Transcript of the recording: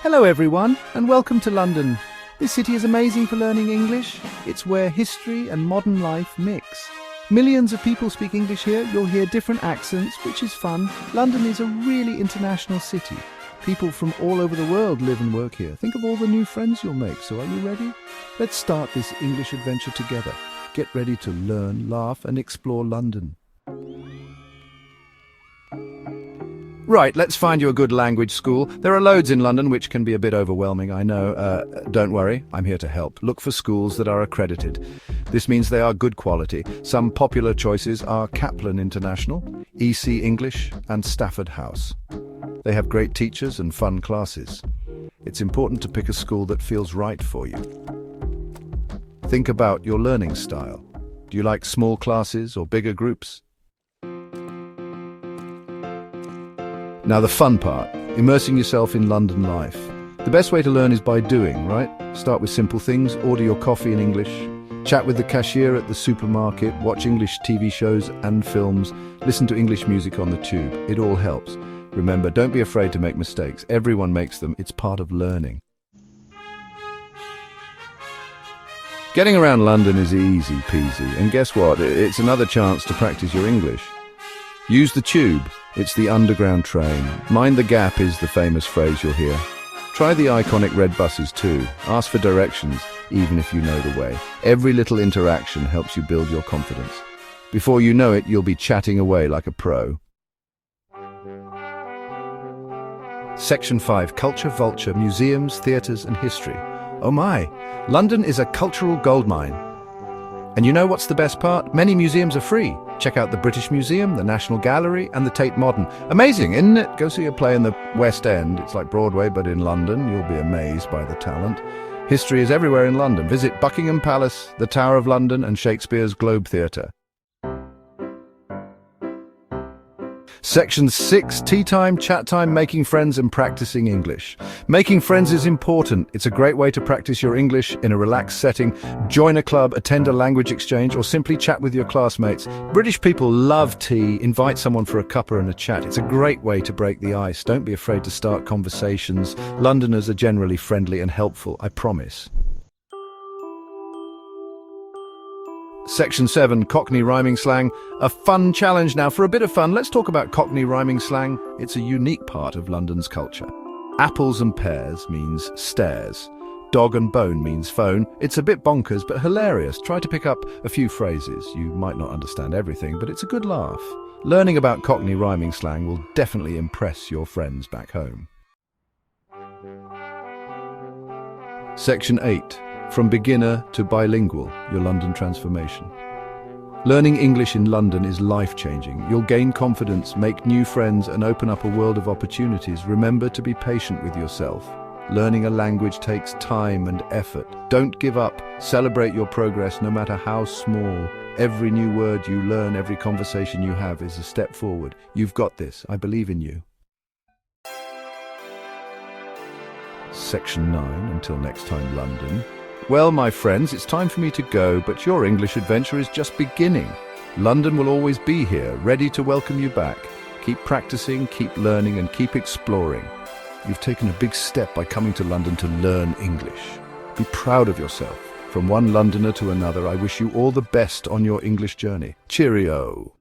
Hello everyone, and welcome to London. This city is amazing for learning English. It's where history and modern life mix. Millions of people speak English here. You'll hear different accents, which is fun. London is a really international city. People from all over the world live and work here. Think of all the new friends you'll make. So are you ready? Let's start this English adventure together. Get ready to learn, laugh, and explore London. Right, let's find you a good language school. There are loads in London, which can be a bit overwhelming, I know. Don't worry, I'm here to help. Look for schools that are accredited. This means they are good quality. Some popular choices are Kaplan International, EC English, and Stafford House. They have great teachers and fun classes. It's important to pick a school that feels right for you. Think about your learning style. Do you like small classes or bigger groups? Now the fun part, immersing yourself in London life. The best way to learn is by doing, right? Start with simple things, order your coffee in English, chat with the cashier at the supermarket, watch English TV shows and films, listen to English music on the tube. It all helps. Remember, don't be afraid to make mistakes. Everyone makes them. It's part of learning. Getting around London is easy peasy, and guess what? It's another chance to practice your English. Use the tube. It's the underground train. Mind the gap is the famous phrase you'll hear. Try the iconic red buses too. Ask for directions, even if you know the way. Every little interaction helps you build your confidence. Before you know it, you'll be chatting away like a pro. Section 5. Culture Vulture, Museums, Theatres and History. Oh my! London is a cultural goldmine. And you know what's the best part? Many museums are free. Check out the British Museum, the National Gallery, and the Tate Modern. Amazing, isn't it? Go see a play in the West End. It's like Broadway, but in London. You'll be amazed by the talent. History is everywhere in London. Visit Buckingham Palace, the Tower of London, and Shakespeare's Globe Theatre. Section 6. Tea time, chat time, making friends and practicing English. Making friends is important. It's a great way to practice your English in a relaxed setting. Join a club, attend a language exchange, or simply chat with your classmates. British people love tea. Invite someone for a cuppa and a chat. It's a great way to break the ice. Don't be afraid to start conversations. Londoners are generally friendly and helpful, I promise. Section 7. Cockney rhyming slang. A fun challenge. Now, for a bit of fun, let's talk about Cockney rhyming slang. It's a unique part of London's culture. Apples and pears means stairs. Dog and bone means phone. It's a bit bonkers, but hilarious. Try to pick up a few phrases. You might not understand everything, but it's a good laugh. Learning about Cockney rhyming slang will definitely impress your friends back home. Section 8. From beginner to bilingual, your London transformation. Learning English in London is life-changing. You'll gain confidence, make new friends, and open up a world of opportunities. Remember to be patient with yourself. Learning a language takes time and effort. Don't give up. Celebrate your progress, no matter how small. Every new word you learn, every conversation you have is a step forward. You've got this. I believe in you. Section 9. Until next time, London. Well, my friends, it's time for me to go, but your English adventure is just beginning. London will always be here, ready to welcome you back. Keep practicing, keep learning, and keep exploring. You've taken a big step by coming to London to learn English. Be proud of yourself. From one Londoner to another, I wish you all the best on your English journey. Cheerio!